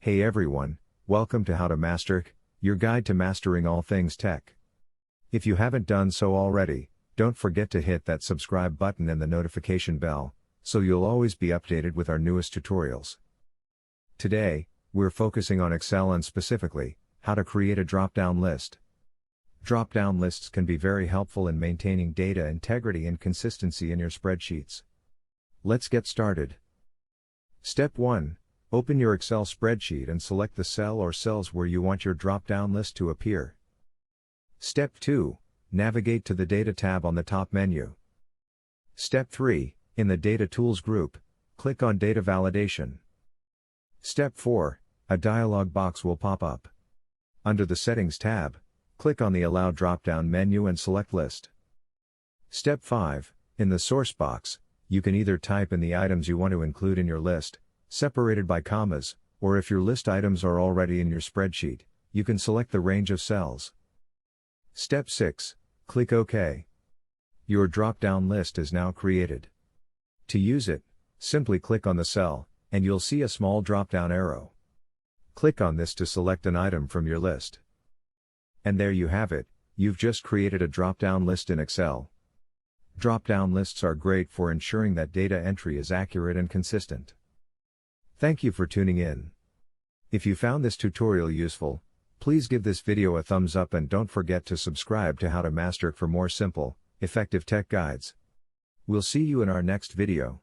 Hey everyone, welcome to How to Master, your guide to mastering all things tech. If you haven't done so already, don't forget to hit that subscribe button and the notification bell, so you'll always be updated with our newest tutorials. Today, we're focusing on Excel and specifically, how to create a drop-down list. Drop-down lists can be very helpful in maintaining data integrity and consistency in your spreadsheets. Let's get started. Step 1. Open your Excel spreadsheet and select the cell or cells where you want your drop-down list to appear. Step 2. Navigate to the Data tab on the top menu. Step 3. In the Data Tools group, click on Data Validation. Step 4. A dialog box will pop up. Under the Settings tab, click on the Allow drop-down menu and select List. Step 5. In the Source box, you can either type in the items you want to include in your list, separated by commas, or if your list items are already in your spreadsheet, you can select the range of cells. Step 6. Click OK. Your drop-down list is now created. To use it, simply click on the cell, and you'll see a small drop-down arrow. Click on this to select an item from your list. And there you have it, you've just created a drop-down list in Excel. Drop-down lists are great for ensuring that data entry is accurate and consistent. Thank you for tuning in. If you found this tutorial useful, please give this video a thumbs up and don't forget to subscribe to How to Master for more simple, effective tech guides. We'll see you in our next video.